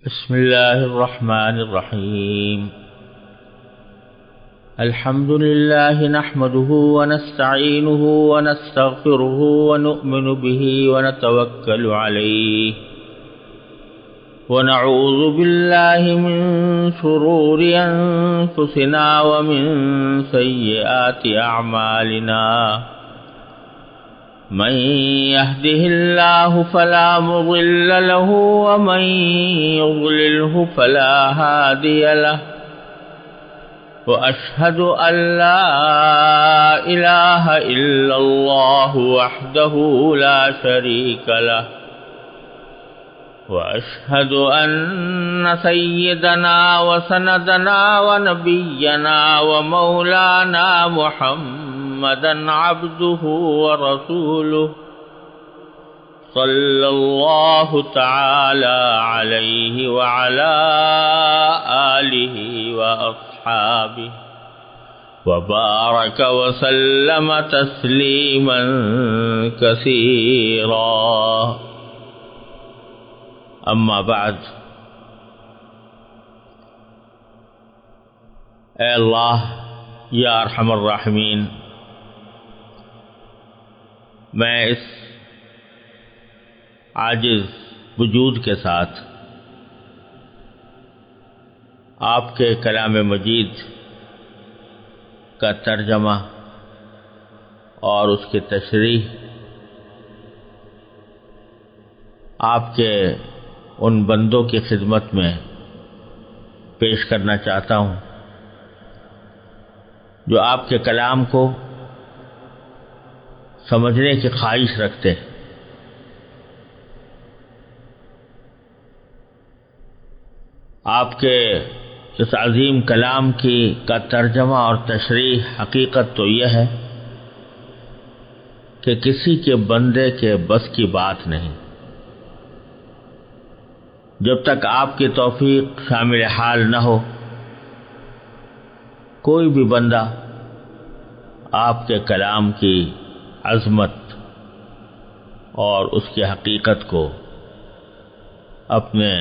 بسم الله الرحمن الرحيم. الحمد لله نحمده ونستعينه ونستغفره ونؤمن به ونتوكل عليه ونعوذ بالله من شرور أنفسنا ومن سيئات أعمالنا. من يهده الله فلا مضل له ومن يضلله فلا هادي له، وأشهد أن لا إله إلا الله وحده لا شريك له، وأشهد أن سيدنا وسندنا ونبينا ومولانا محمدًا عبده ورسوله صلى الله تعالى عليه وعلى آله وأصحابه وبارك وسلم تسليما كثيرا. اما بعد، اے اللہ یا ارحم الراحمین، میں اس عاجز وجود کے ساتھ آپ کے کلام مجید کا ترجمہ اور اس کی تشریح آپ کے ان بندوں کی خدمت میں پیش کرنا چاہتا ہوں جو آپ کے کلام کو سمجھنے کی خواہش رکھتے ہیں. آپ کے اس عظیم کلام کا ترجمہ اور تشریح حقیقت تو یہ ہے کہ کسی کے بندے کے بس کی بات نہیں. جب تک آپ کی توفیق شامل حال نہ ہو، کوئی بھی بندہ آپ کے کلام کی عظمت اور اس کی حقیقت کو اپنے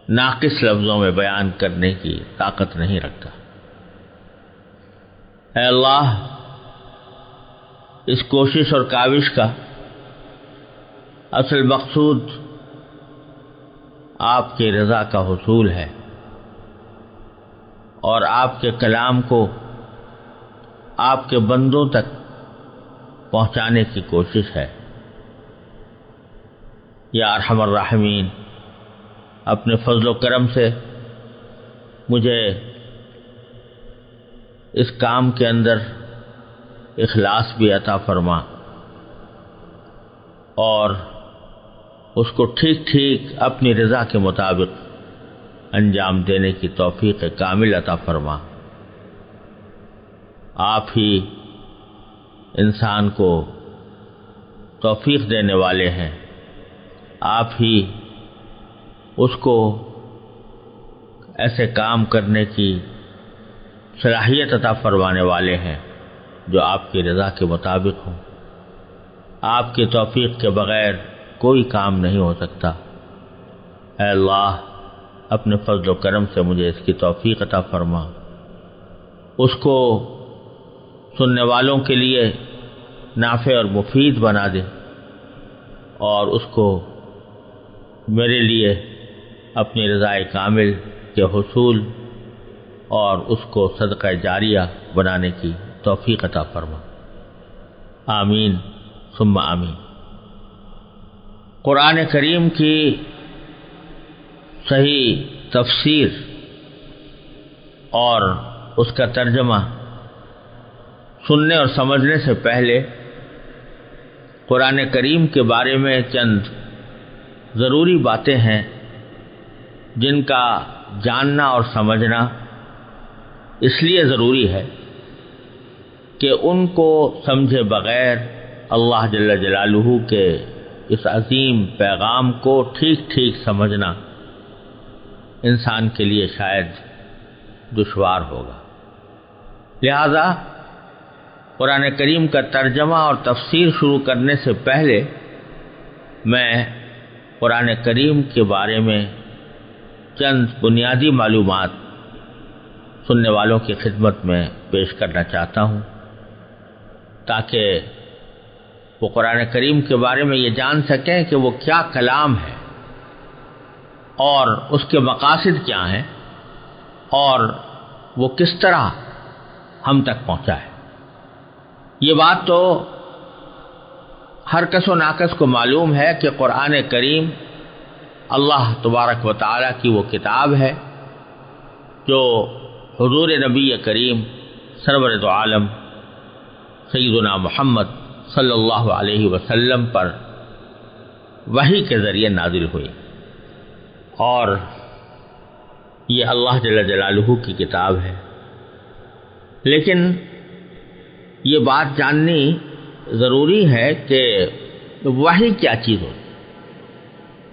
ناقص لفظوں میں بیان کرنے کی طاقت نہیں رکھتا. اے اللہ، اس کوشش اور کاوش کا اصل مقصود آپ کی رضا کا حصول ہے اور آپ کے کلام کو آپ کے بندوں تک پہنچانے کی کوشش ہے. یا ارحم الراحمین، اپنے فضل و کرم سے مجھے اس کام کے اندر اخلاص بھی عطا فرما اور اس کو ٹھیک ٹھیک اپنی رضا کے مطابق انجام دینے کی توفیق کامل عطا فرما. آپ ہی انسان کو توفیق دینے والے ہیں، آپ ہی اس کو ایسے کام کرنے کی صلاحیت عطا فرمانے والے ہیں جو آپ کی رضا کے مطابق ہوں. آپ کی توفیق کے بغیر کوئی کام نہیں ہو سکتا. اے اللہ، اپنے فضل و کرم سے مجھے اس کی توفیق عطا فرما، اس کو سننے والوں کے لیے نافع اور مفید بنا دے اور اس کو میرے لیے اپنی رضا کامل کے حصول اور اس کو صدقہ جاریہ بنانے کی توفیق عطا فرما. آمین ثم آمین. قرآن کریم کی صحیح تفسیر اور اس کا ترجمہ سننے اور سمجھنے سے پہلے قرآن کریم کے بارے میں چند ضروری باتیں ہیں جن کا جاننا اور سمجھنا اس لیے ضروری ہے کہ ان کو سمجھے بغیر اللہ جل جلالہ کے اس عظیم پیغام کو ٹھیک ٹھیک سمجھنا انسان کے لیے شاید دشوار ہوگا. لہذا قرآن کریم کا ترجمہ اور تفسیر شروع کرنے سے پہلے میں قرآن کریم کے بارے میں چند بنیادی معلومات سننے والوں کی خدمت میں پیش کرنا چاہتا ہوں، تاکہ وہ قرآن کریم کے بارے میں یہ جان سکیں کہ وہ کیا کلام ہے اور اس کے مقاصد کیا ہیں اور وہ کس طرح ہم تک پہنچا ہے۔ یہ بات تو ہر کس و ناکس کو معلوم ہے کہ قرآن کریم اللہ تبارک و تعالیٰ کی وہ کتاب ہے جو حضور نبی کریم سرور دو عالم سیدنا محمد صلی اللہ علیہ وسلم پر وحی کے ذریعے نازل ہوئی، اور یہ اللہ جل جلالہ کی کتاب ہے۔ لیکن یہ بات جاننی ضروری ہے کہ وحی کیا چیز ہوتی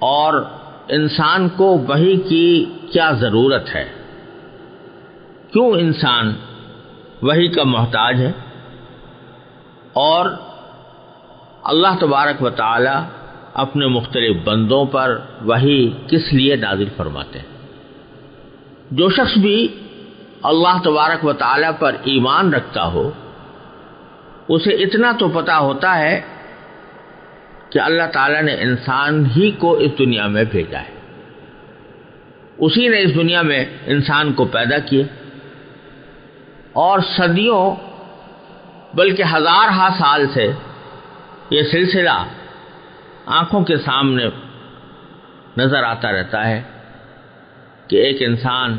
اور انسان کو وحی کی کیا ضرورت ہے، کیوں انسان وحی کا محتاج ہے، اور اللہ تبارک و تعالی اپنے مختلف بندوں پر وحی کس لیے نازل فرماتے ہیں۔ جو شخص بھی اللہ تبارک و تعالی پر ایمان رکھتا ہو اسے اتنا تو پتہ ہوتا ہے کہ اللہ تعالیٰ نے انسان ہی کو اس دنیا میں بھیجا ہے، اسی نے اس دنیا میں انسان کو پیدا کیا، اور صدیوں بلکہ ہزارہا سال سے یہ سلسلہ آنکھوں کے سامنے نظر آتا رہتا ہے کہ ایک انسان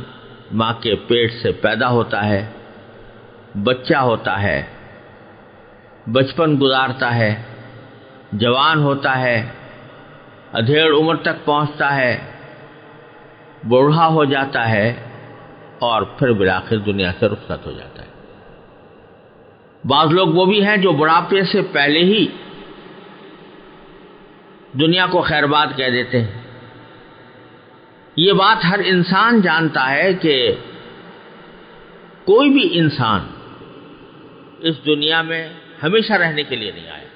ماں کے پیٹ سے پیدا ہوتا ہے، بچہ ہوتا ہے، بچپن گزارتا ہے، جوان ہوتا ہے، ادھیڑ عمر تک پہنچتا ہے، بوڑھا ہو جاتا ہے، اور پھر بالآخر دنیا سے رخصت ہو جاتا ہے۔ بعض لوگ وہ بھی ہیں جو بڑھاپے سے پہلے ہی دنیا کو خیر باد کہہ دیتے ہیں۔ یہ بات ہر انسان جانتا ہے کہ کوئی بھی انسان اس دنیا میں ہمیشہ رہنے کے لیے نہیں آیا،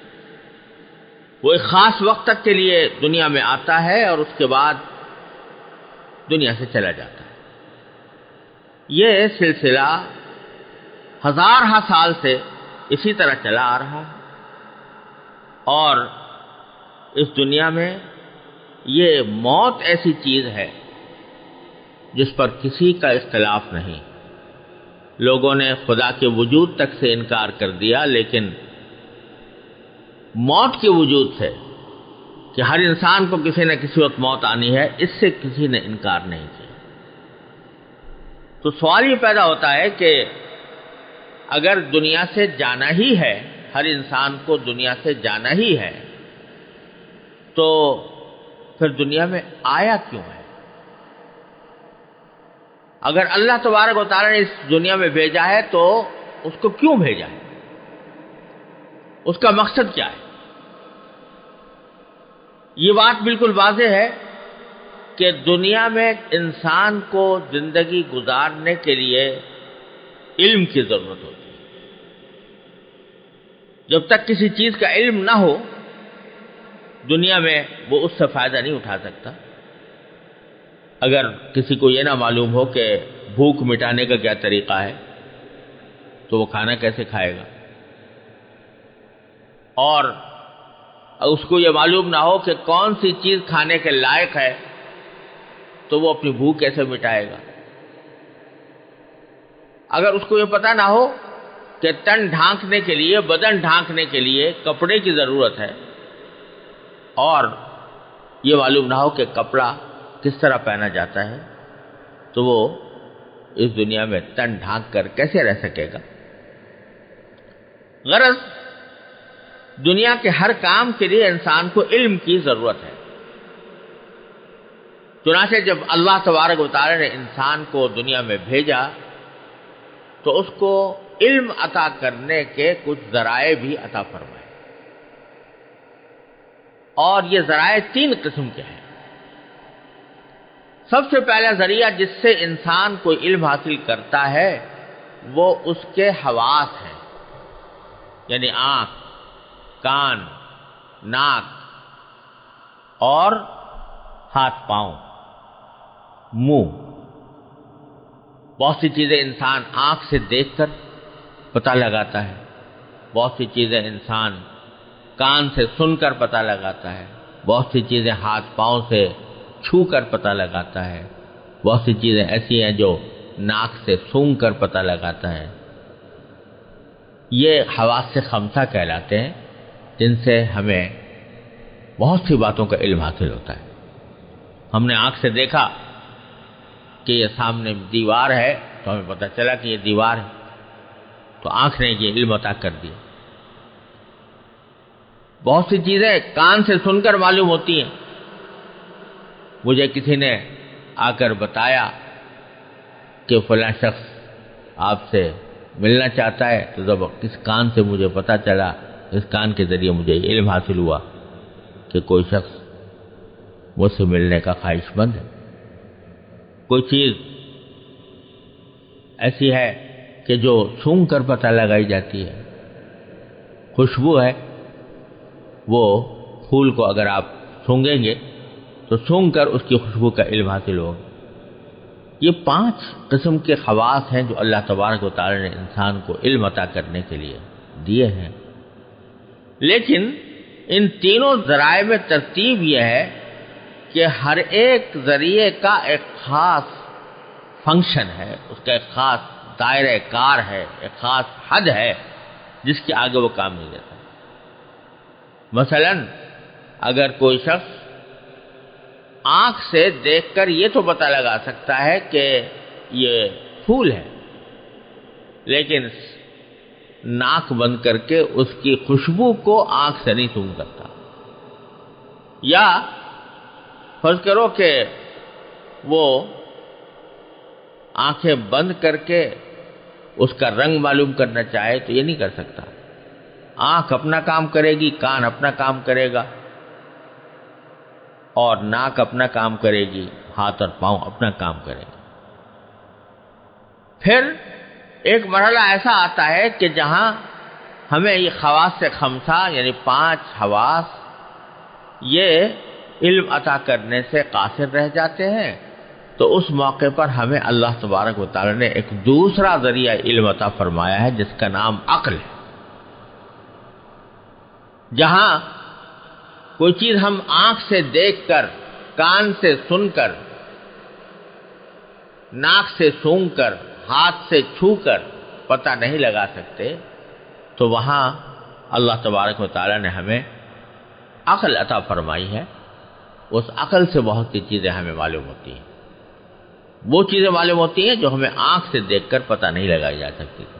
وہ ایک خاص وقت تک کے لیے دنیا میں آتا ہے اور اس کے بعد دنیا سے چلا جاتا ہے۔ یہ سلسلہ ہزارہا سال سے اسی طرح چلا آ رہا ہے، اور اس دنیا میں یہ موت ایسی چیز ہے جس پر کسی کا اختلاف نہیں۔ لوگوں نے خدا کے وجود تک سے انکار کر دیا، لیکن موت کے وجود سے کہ ہر انسان کو کسی نہ کسی وقت موت آنی ہے، اس سے کسی نے انکار نہیں کیا۔ تو سوال یہ پیدا ہوتا ہے کہ اگر دنیا سے جانا ہی ہے، ہر انسان کو دنیا سے جانا ہی ہے، تو پھر دنیا میں آیا کیوں ہے؟ اگر اللہ تبارک و تعالیٰ نے اس دنیا میں بھیجا ہے تو اس کو کیوں بھیجا ہے؟ اس کا مقصد کیا ہے؟ یہ بات بالکل واضح ہے کہ دنیا میں انسان کو زندگی گزارنے کے لیے علم کی ضرورت ہوتی ہے۔ جب تک کسی چیز کا علم نہ ہو دنیا میں وہ اس سے فائدہ نہیں اٹھا سکتا۔ اگر کسی کو یہ نہ معلوم ہو کہ بھوک مٹانے کا کیا طریقہ ہے تو وہ کھانا کیسے کھائے گا، اور اس کو یہ معلوم نہ ہو کہ کون سی چیز کھانے کے لائق ہے تو وہ اپنی بھوک کیسے مٹائے گا۔ اگر اس کو یہ پتہ نہ ہو کہ تن ڈھانکنے کے لیے، بدن ڈھانکنے کے لیے کپڑے کی ضرورت ہے، اور یہ معلوم نہ ہو کہ کپڑا کس طرح پہنا جاتا ہے، تو وہ اس دنیا میں تن ڈھانک کر کیسے رہ سکے گا۔ غرض دنیا کے ہر کام کے لیے انسان کو علم کی ضرورت ہے۔ چنانچہ جب اللہ تبارک و تعالی نے انسان کو دنیا میں بھیجا تو اس کو علم عطا کرنے کے کچھ ذرائع بھی عطا فرمائے، اور یہ ذرائع 3 قسم کے ہیں۔ سب سے پہلا ذریعہ جس سے انسان کوئی علم حاصل کرتا ہے وہ اس کے حواس ہیں، یعنی آنکھ، کان، ناک اور ہاتھ پاؤں، منہ، بہت سی چیزیں انسان آنکھ سے دیکھ کر پتہ لگاتا ہے، بہت سی چیزیں انسان کان سے سن کر پتہ لگاتا ہے، بہت سی چیزیں ہاتھ پاؤں سے چھو کر پتہ لگاتا ہے، بہت سی چیزیں ایسی ہیں جو ناک سے سونگھ کر پتہ لگاتا ہے۔ یہ حواس خمسہ کہلاتے ہیں، جن سے ہمیں بہت سی باتوں کا علم حاصل ہوتا ہے۔ ہم نے آنکھ سے دیکھا کہ یہ سامنے دیوار ہے تو ہمیں پتہ چلا کہ یہ دیوار ہے، تو آنکھ نے یہ علم عطا کر دیا۔ بہت سی چیزیں کان سے سن کر معلوم ہوتی ہیں۔ مجھے کسی نے آ کر بتایا کہ فلاں شخص آپ سے ملنا چاہتا ہے، تو جب کس کان سے مجھے پتہ چلا، اس کان کے ذریعے مجھے یہ علم حاصل ہوا کہ کوئی شخص مجھ سے ملنے کا خواہش مند ہے۔ کوئی چیز ایسی ہے کہ جو سونگھ کر پتہ لگائی جاتی ہے، خوشبو ہے، وہ پھول کو اگر آپ سونگھیں گے تو سونگھ کر اس کی خوشبو کا علم حاصل ہوگا۔ یہ 5 قسم کے خواص ہیں جو اللہ تبارک و تعالی نے انسان کو علم عطا کرنے کے لیے دیے ہیں، لیکن ان تینوں ذرائع میں ترتیب یہ ہے کہ ہر ایک ذریعے کا ایک خاص فنکشن ہے، اس کا ایک خاص دائرہ کار ہے، ایک خاص حد ہے جس کے آگے وہ کام نہیں دیتا۔ مثلا اگر کوئی شخص آنکھ سے دیکھ کر یہ تو پتہ لگا سکتا ہے کہ یہ پھول ہے، لیکن ناک بند کر کے اس کی خوشبو کو آنکھ سے نہیں سونگھ سکتا، یا فرض کرو کہ وہ آنکھیں بند کر کے اس کا رنگ معلوم کرنا چاہے تو یہ نہیں کر سکتا۔ آنکھ اپنا کام کرے گی، کان اپنا کام کرے گا، اور ناک اپنا کام کرے گی، ہاتھ اور پاؤں اپنا کام کرے گا۔ پھر ایک مرحلہ ایسا آتا ہے کہ جہاں ہمیں یہ خواص خمسہ یعنی 5 حواس یہ علم عطا کرنے سے قاصر رہ جاتے ہیں، تو اس موقع پر ہمیں اللہ تبارک و تعالی نے ایک دوسرا ذریعہ علم عطا فرمایا ہے جس کا نام عقل ہے۔ جہاں کوئی چیز ہم آنکھ سے دیکھ کر، کان سے سن کر، ناک سے سونگھ کر، ہاتھ سے چھو کر پتہ نہیں لگا سکتے، تو وہاں اللہ تبارک و تعالی نے ہمیں عقل عطا فرمائی ہے۔ اس عقل سے بہت سی چیزیں ہمیں معلوم ہوتی ہیں، وہ چیزیں معلوم ہوتی ہیں جو ہمیں آنکھ سے دیکھ کر پتہ نہیں لگائی جا سکتی تھی۔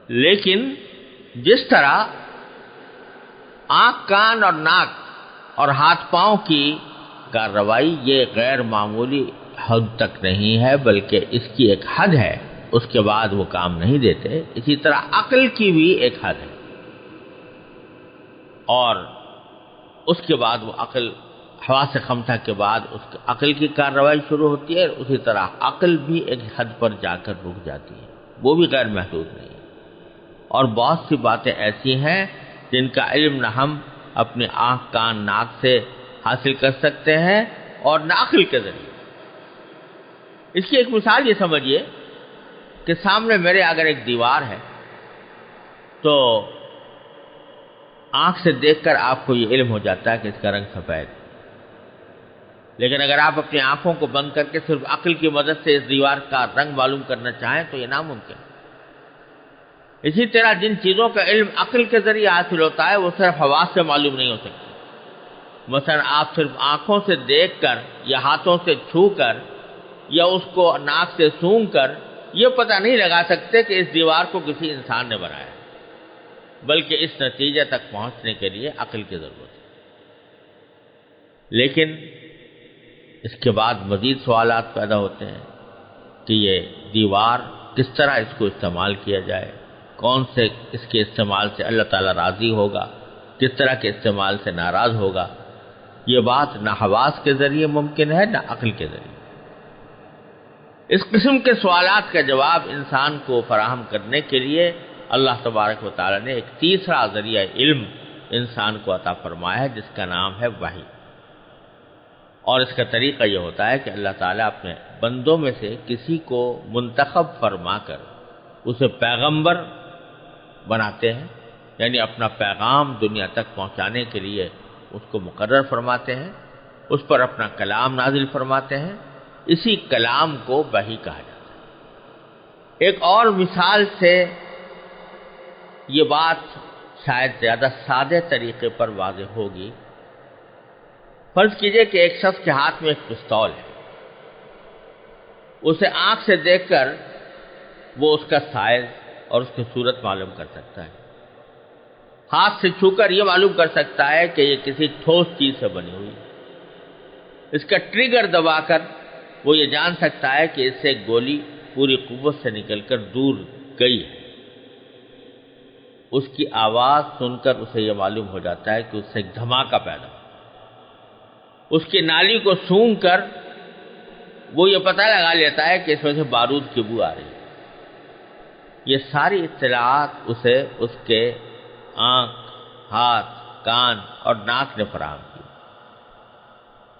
لیکن جس طرح آنکھ، کان اور ناک اور ہاتھ پاؤں کی کارروائی یہ غیر معمولی حد تک نہیں ہے، بلکہ اس کی ایک حد ہے، اس کے بعد وہ کام نہیں دیتے، اسی طرح عقل کی بھی ایک حد ہے، اور اس کے بعد وہ عقل، حواس خمسہ کے بعد اس عقل کی کارروائی شروع ہوتی ہے، اور اسی طرح عقل بھی ایک حد پر جا کر رک جاتی ہے، وہ بھی غیر محدود نہیں ہے۔ اور بہت سی باتیں ایسی ہیں جن کا علم نہ ہم اپنے آنکھ، کان، ناک سے حاصل کر سکتے ہیں اور نہ عقل کے ذریعے۔ اس کی ایک مثال یہ سمجھیے کہ سامنے میرے اگر ایک دیوار ہے تو آنکھ سے دیکھ کر آپ کو یہ علم ہو جاتا ہے کہ اس کا رنگ سفید، لیکن اگر آپ اپنی آنکھوں کو بند کر کے صرف عقل کی مدد سے اس دیوار کا رنگ معلوم کرنا چاہیں تو یہ ناممکن۔ اسی طرح جن چیزوں کا علم عقل کے ذریعے حاصل ہوتا ہے وہ صرف حواس سے معلوم نہیں ہو سکتی۔ مثلا آپ صرف آنکھوں سے دیکھ کر یا ہاتھوں سے چھو کر یا اس کو ناک سے سونگھ کر یہ پتہ نہیں لگا سکتے کہ اس دیوار کو کسی انسان نے بنایا، بلکہ اس نتیجے تک پہنچنے کے لیے عقل کی ضرورت ہے۔ لیکن اس کے بعد مزید سوالات پیدا ہوتے ہیں کہ یہ دیوار کس طرح اس کو استعمال کیا جائے، کون سے اس کے استعمال سے اللہ تعالیٰ راضی ہوگا، کس طرح کے استعمال سے ناراض ہوگا، یہ بات نہ حواس کے ذریعے ممکن ہے نہ عقل کے ذریعے۔ اس قسم کے سوالات کا جواب انسان کو فراہم کرنے کے لیے اللہ تبارک و تعالی نے ایک تیسرا ذریعہ علم انسان کو عطا فرمایا ہے جس کا نام ہے وحی۔ اور اس کا طریقہ یہ ہوتا ہے کہ اللہ تعالیٰ اپنے بندوں میں سے کسی کو منتخب فرما کر اسے پیغمبر بناتے ہیں، یعنی اپنا پیغام دنیا تک پہنچانے کے لیے اس کو مقرر فرماتے ہیں، اس پر اپنا کلام نازل فرماتے ہیں۔ اسی کلام کو وحی کہا جاتا ہے۔ ایک اور مثال سے یہ بات شاید زیادہ سادے طریقے پر واضح ہوگی۔ فرض کیجئے کہ ایک شخص کے ہاتھ میں ایک پستول ہے، اسے آنکھ سے دیکھ کر وہ اس کا سائز اور اس کی صورت معلوم کر سکتا ہے، ہاتھ سے چھو کر یہ معلوم کر سکتا ہے کہ یہ کسی ٹھوس چیز سے بنی ہوئی ہے، اس کا ٹریگر دبا کر وہ یہ جان سکتا ہے کہ اس سے ایک گولی پوری قوت سے نکل کر دور گئی ہے، اس کی آواز سن کر اسے یہ معلوم ہو جاتا ہے کہ اس سے ایک دھماکہ پیدا ہو، اس کی نالی کو سونگھ کر وہ یہ پتہ لگا لیتا ہے کہ اس میں سے بارود کی بو آ رہی ہے۔ یہ ساری اطلاعات اسے اس کے آنکھ، ہاتھ، کان اور ناک نے فراہم کی۔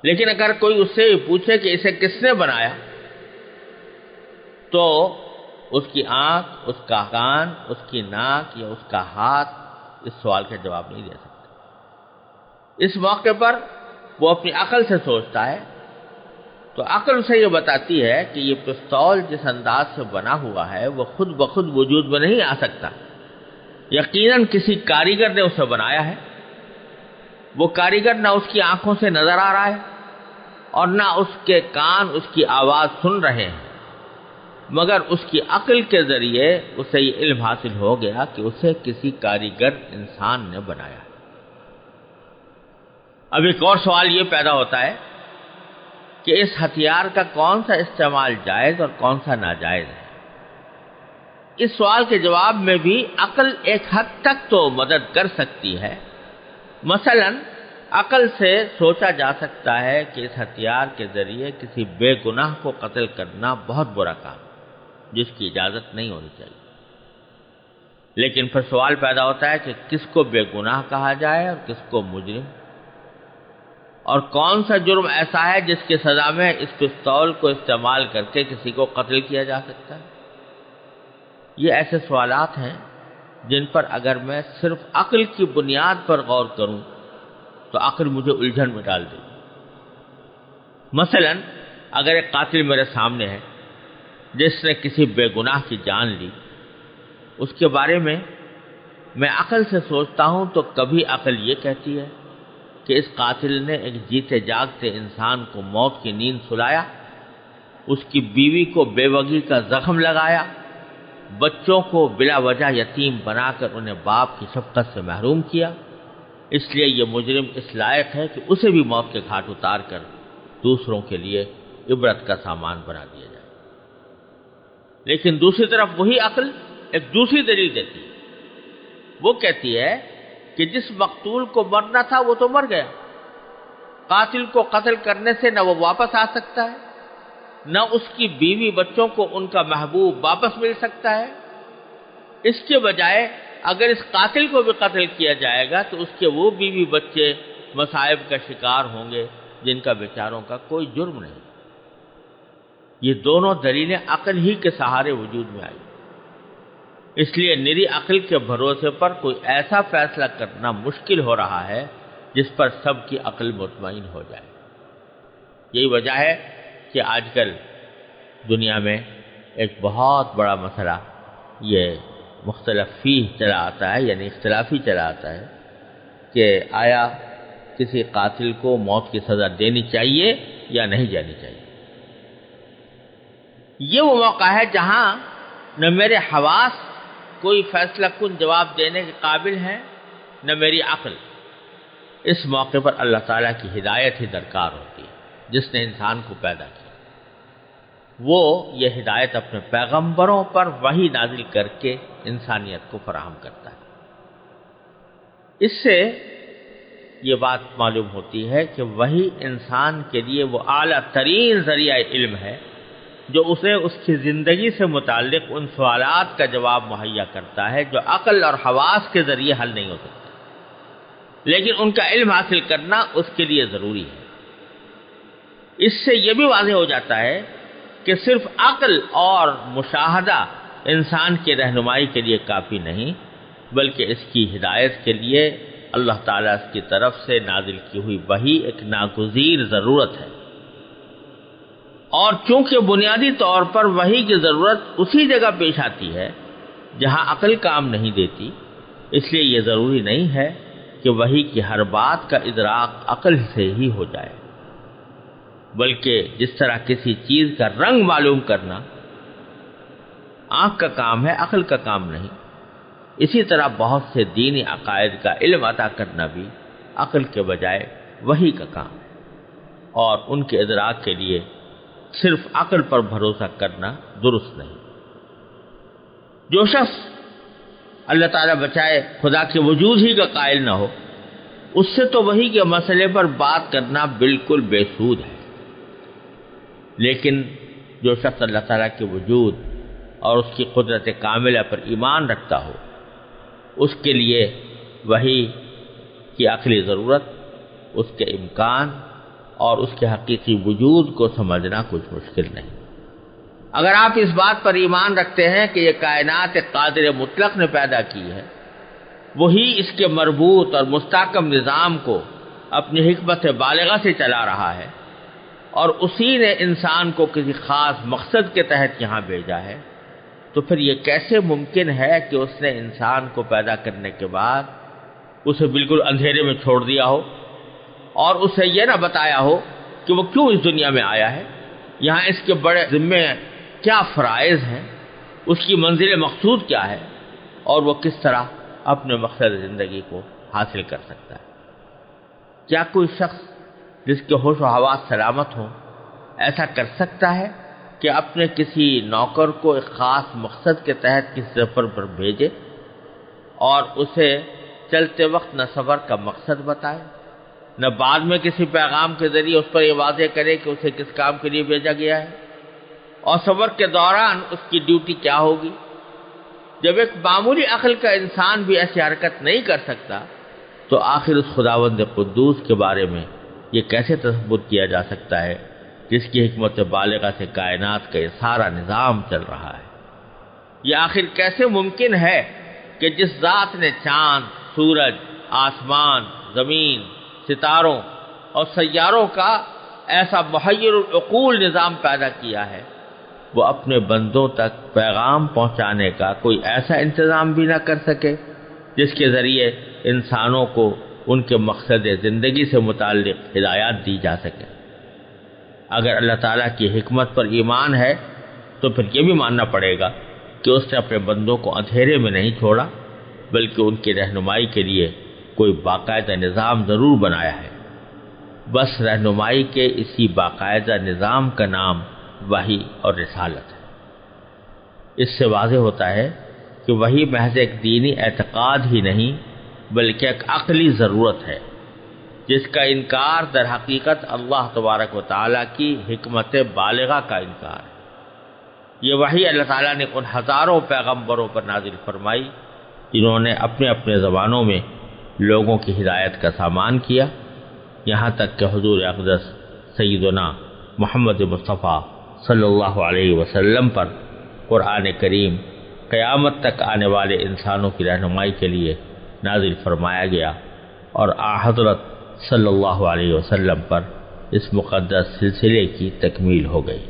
لیکن اگر کوئی اس سے پوچھے کہ اسے کس نے بنایا، تو اس کی آنکھ، اس کا کان، اس کی ناک یا اس کا ہاتھ اس سوال کا جواب نہیں دے سکتا۔ اس موقع پر وہ اپنی عقل سے سوچتا ہے تو عقل اسے یہ بتاتی ہے کہ یہ پستول جس انداز سے بنا ہوا ہے وہ خود بخود وجود میں نہیں آ سکتا، یقیناً کسی کاریگر نے اسے بنایا ہے۔ وہ کاریگر نہ اس کی آنکھوں سے نظر آ رہا ہے اور نہ اس کے کان اس کی آواز سن رہے ہیں، مگر اس کی عقل کے ذریعے اسے یہ علم حاصل ہو گیا کہ اسے کسی کاریگر انسان نے بنایا ہے۔ اب ایک اور سوال یہ پیدا ہوتا ہے کہ اس ہتھیار کا کون سا استعمال جائز اور کون سا ناجائز ہے۔ اس سوال کے جواب میں بھی عقل ایک حد تک تو مدد کر سکتی ہے۔ مثلا عقل سے سوچا جا سکتا ہے کہ اس ہتھیار کے ذریعے کسی بے گناہ کو قتل کرنا بہت برا کام ہے، جس کی اجازت نہیں ہونی چاہیے۔ لیکن پھر سوال پیدا ہوتا ہے کہ کس کو بے گناہ کہا جائے اور کس کو مجرم، اور کون سا جرم ایسا ہے جس کی سزا میں اس پستول کو استعمال کر کے کسی کو قتل کیا جا سکتا ہے۔ یہ ایسے سوالات ہیں جن پر اگر میں صرف عقل کی بنیاد پر غور کروں تو عقل مجھے الجھن میں ڈال دے گی۔ مثلا اگر ایک قاتل میرے سامنے ہے جس نے کسی بے گناہ کی جان لی، اس کے بارے میں عقل سے سوچتا ہوں تو کبھی عقل یہ کہتی ہے کہ اس قاتل نے ایک جیتے جاگتے انسان کو موت کی نیند سلایا، اس کی بیوی کو بے وگی کا زخم لگایا، بچوں کو بلا وجہ یتیم بنا کر انہیں باپ کی شفقت سے محروم کیا، اس لیے یہ مجرم اس لائق ہے کہ اسے بھی موت کے گھاٹ اتار کر دوسروں کے لیے عبرت کا سامان بنا دیا جائے۔ لیکن دوسری طرف وہی عقل ایک دوسری دلیل دیتی ہے، وہ کہتی ہے کہ جس مقتول کو مرنا تھا وہ تو مر گیا، قاتل کو قتل کرنے سے نہ وہ واپس آ سکتا ہے، نہ اس کی بیوی بچوں کو ان کا محبوب واپس مل سکتا ہے۔ اس کے بجائے اگر اس قاتل کو بھی قتل کیا جائے گا تو اس کے وہ بیوی بچے مصائب کا شکار ہوں گے جن کا بیچاروں کا کوئی جرم نہیں۔ یہ دونوں دلیلیں عقل ہی کے سہارے وجود میں آئی، اس لیے نری عقل کے بھروسے پر کوئی ایسا فیصلہ کرنا مشکل ہو رہا ہے جس پر سب کی عقل مطمئن ہو جائے۔ یہی وجہ ہے کہ آج کل دنیا میں ایک بہت بڑا مسئلہ یہ مختلف فی چلا آتا ہے، یعنی اختلافی چلا آتا ہے کہ آیا کسی قاتل کو موت کی سزا دینی چاہیے یا نہیں دینی چاہیے۔ یہ وہ موقع ہے جہاں نہ میرے حواس کوئی فیصلہ کن جواب دینے کے قابل ہیں، نہ میری عقل۔ اس موقع پر اللہ تعالیٰ کی ہدایت ہی درکار ہوتی ہے، جس نے انسان کو پیدا کیا۔ وہ یہ ہدایت اپنے پیغمبروں پر وحی نازل کر کے انسانیت کو فراہم کرتا ہے۔ اس سے یہ بات معلوم ہوتی ہے کہ وحی انسان کے لیے وہ اعلیٰ ترین ذریعہ علم ہے جو اسے اس کی زندگی سے متعلق ان سوالات کا جواب مہیا کرتا ہے جو عقل اور حواس کے ذریعے حل نہیں ہو سکتے، لیکن ان کا علم حاصل کرنا اس کے لیے ضروری ہے۔ اس سے یہ بھی واضح ہو جاتا ہے کہ صرف عقل اور مشاہدہ انسان کی رہنمائی کے لیے کافی نہیں، بلکہ اس کی ہدایت کے لیے اللہ تعالیٰ کی طرف سے نازل کی ہوئی وحی ایک ناگزیر ضرورت ہے۔ اور چونکہ بنیادی طور پر وحی کی ضرورت اسی جگہ پیش آتی ہے جہاں عقل کام نہیں دیتی، اس لیے یہ ضروری نہیں ہے کہ وحی کی ہر بات کا ادراک عقل سے ہی ہو جائے، بلکہ جس طرح کسی چیز کا رنگ معلوم کرنا آنکھ کا کام ہے، عقل کا کام نہیں، اسی طرح بہت سے دینی عقائد کا علم عطا کرنا بھی عقل کے بجائے وحی کا کام ہے، اور ان کے ادراک کے لیے صرف عقل پر بھروسہ کرنا درست نہیں۔ جو شخص اللہ تعالیٰ بچائے خدا کے وجود ہی کا قائل نہ ہو، اس سے تو وحی کے مسئلے پر بات کرنا بالکل بے سود ہے، لیکن جو شخص اللہ تعالیٰ کے وجود اور اس کی قدرت کاملہ پر ایمان رکھتا ہو، اس کے لیے وحی کی عقلی ضرورت، اس کے امکان اور اس کے حقیقی وجود کو سمجھنا کچھ مشکل نہیں۔ اگر آپ اس بات پر ایمان رکھتے ہیں کہ یہ کائنات ایک قادر مطلق نے پیدا کی ہے، وہی اس کے مربوط اور مستحکم نظام کو اپنی حکمت بالغہ سے چلا رہا ہے، اور اسی نے انسان کو کسی خاص مقصد کے تحت یہاں بھیجا ہے، تو پھر یہ کیسے ممکن ہے کہ اس نے انسان کو پیدا کرنے کے بعد اسے بالکل اندھیرے میں چھوڑ دیا ہو اور اسے یہ نہ بتایا ہو کہ وہ کیوں اس دنیا میں آیا ہے، یہاں اس کے بڑے ذمے کیا فرائض ہیں، اس کی منزل مقصود کیا ہے، اور وہ کس طرح اپنے مقصد زندگی کو حاصل کر سکتا ہے۔ کیا کوئی شخص جس کے ہوش و حواس سلامت ہوں ایسا کر سکتا ہے کہ اپنے کسی نوکر کو ایک خاص مقصد کے تحت کسی سفر پر بھیجے اور اسے چلتے وقت نہ سفر کا مقصد بتائے، نہ بعد میں کسی پیغام کے ذریعے اس پر یہ واضح کرے کہ اسے کس کام کے لیے بھیجا گیا ہے، اور سفر کے دوران اس کی ڈیوٹی کیا ہوگی؟ جب ایک معمولی عقل کا انسان بھی ایسی حرکت نہیں کر سکتا، تو آخر اس خداوند قدوس کے بارے میں یہ کیسے تصور کیا جا سکتا ہے جس کی حکمت بالغہ سے کائنات کا یہ سارا نظام چل رہا ہے؟ یہ آخر کیسے ممکن ہے کہ جس ذات نے چاند، سورج، آسمان، زمین، ستاروں اور سیاروں کا ایسا محیر العقول نظام پیدا کیا ہے، وہ اپنے بندوں تک پیغام پہنچانے کا کوئی ایسا انتظام بھی نہ کر سکے جس کے ذریعے انسانوں کو ان کے مقصد زندگی سے متعلق ہدایات دی جا سکے؟ اگر اللہ تعالیٰ کی حکمت پر ایمان ہے تو پھر یہ بھی ماننا پڑے گا کہ اس نے اپنے بندوں کو اندھیرے میں نہیں چھوڑا، بلکہ ان کی رہنمائی کے لیے کوئی باقاعدہ نظام ضرور بنایا ہے۔ بس رہنمائی کے اسی باقاعدہ نظام کا نام وحی اور رسالت ہے۔ اس سے واضح ہوتا ہے کہ وحی محض ایک دینی اعتقاد ہی نہیں بلکہ ایک عقلی ضرورت ہے، جس کا انکار در حقیقت اللہ تبارک و تعالیٰ کی حکمت بالغہ کا انکار ہے۔ یہ وحی اللہ تعالیٰ نے ان ہزاروں پیغمبروں پر نازل فرمائی جنہوں نے اپنے اپنے زبانوں میں لوگوں کی ہدایت کا سامان کیا، یہاں تک کہ حضور اقدس سیدنا محمد مصطفیٰ صلی اللہ علیہ وسلم پر قرآن کریم قیامت تک آنے والے انسانوں کی رہنمائی کے لیے نازل فرمایا گیا، اور حضرت صلی اللہ علیہ وسلم پر اس مقدس سلسلے کی تکمیل ہو گئی۔